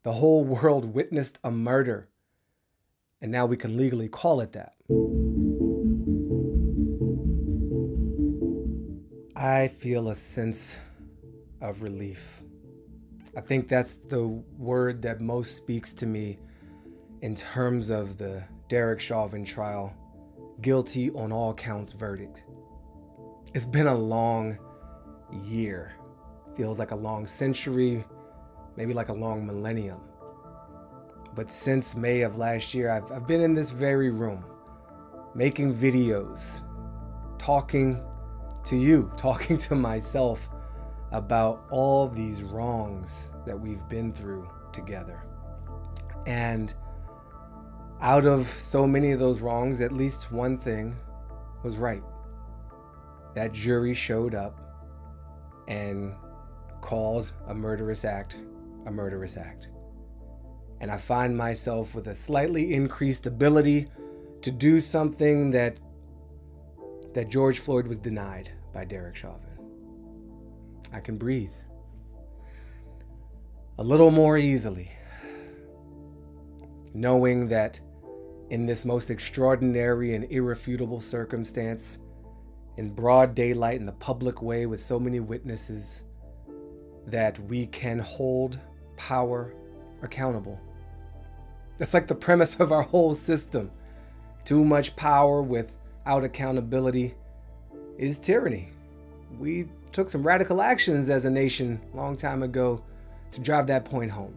The whole world witnessed a murder, and now we can legally call it that. I feel a sense of relief. I think that's the word that most speaks to me in terms of the Derek Chauvin trial. Guilty on all counts verdict. It's been a long year. Feels like a long century, maybe like a long millennium. But since May of last year, I've been in this very room, making videos, talking to you, talking to myself about all these wrongs that we've been through together. And out of so many of those wrongs, at least one thing was right. That jury showed up and called a murderous act a murderous act. And I find myself with a slightly increased ability to do something that George Floyd was denied by Derek Chauvin. I can breathe a little more easily, knowing that in this most extraordinary and irrefutable circumstance, in broad daylight, in the public way, with so many witnesses, that we can hold power accountable. That's like the premise of our whole system. Too much power without accountability is tyranny. We took some radical actions as a nation a long time ago to drive that point home.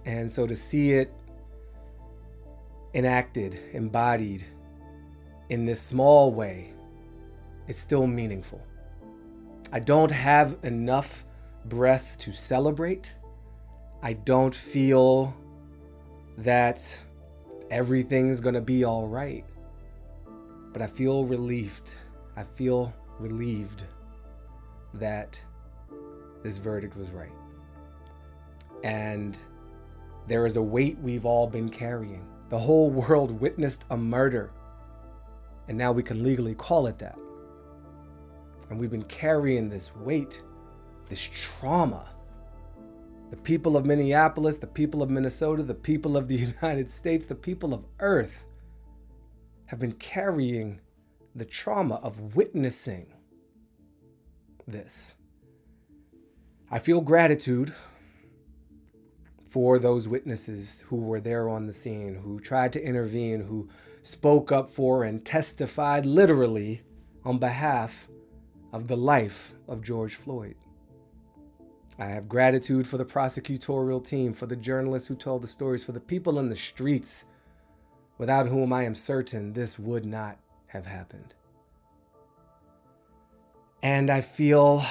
And so to see it enacted, embodied in this small way, it's still meaningful. I don't have enough breath to celebrate. I don't feel that everything's gonna be all right, but I feel relieved. I feel relieved that this verdict was right. And there is a weight we've all been carrying. The whole world witnessed a murder, and now we can legally call it that. And we've been carrying this weight, this trauma. The people of Minneapolis, the people of Minnesota, the people of the United States, the people of Earth have been carrying the trauma of witnessing this. I feel gratitude for those witnesses who were there on the scene, who tried to intervene, who spoke up for and testified literally on behalf of the life of George Floyd. I have gratitude for the prosecutorial team, for the journalists who told the stories, for the people in the streets, without whom I am certain this would not have happened. And I feel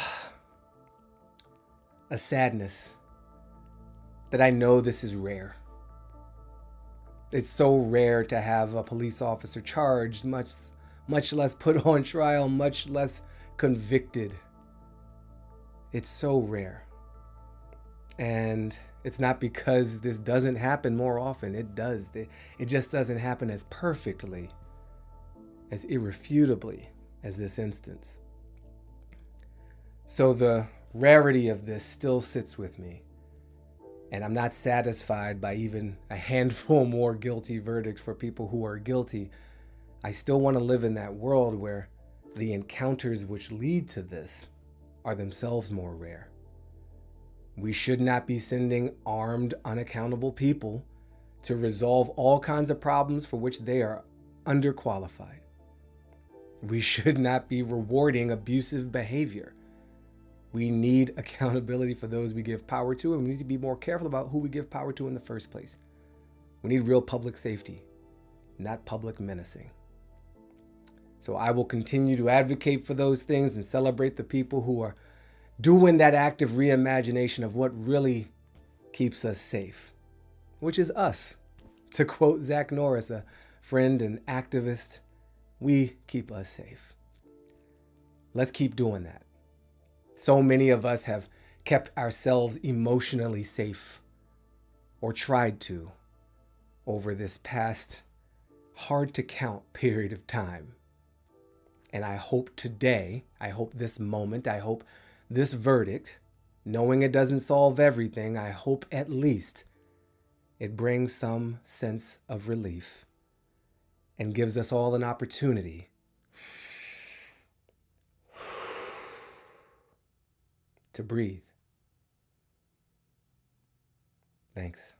a sadness that I know this is rare. It's so rare to have a police officer charged, much less put on trial, much less convicted. It's so rare. And it's not because this doesn't happen more often. It does. It just doesn't happen as perfectly, as irrefutably as this instance. So the rarity of this still sits with me. And I'm not satisfied by even a handful more guilty verdicts for people who are guilty. I still want to live in that world where the encounters which lead to this are themselves more rare. We should not be sending armed, unaccountable people to resolve all kinds of problems for which they are underqualified. We should not be rewarding abusive behavior. We need accountability for those we give power to, and we need to be more careful about who we give power to in the first place. We need real public safety, not public menacing. So I will continue to advocate for those things and celebrate the people who are doing that active reimagination of what really keeps us safe, which is us. To quote Zach Norris, a friend and activist, we keep us safe. Let's keep doing that. So many of us have kept ourselves emotionally safe, or tried to, over this past hard to count period of time. And I hope today, I hope this moment, I hope this verdict Knowing it doesn't solve everything, I hope at least it brings some sense of relief and gives us all an opportunity to breathe. Thanks.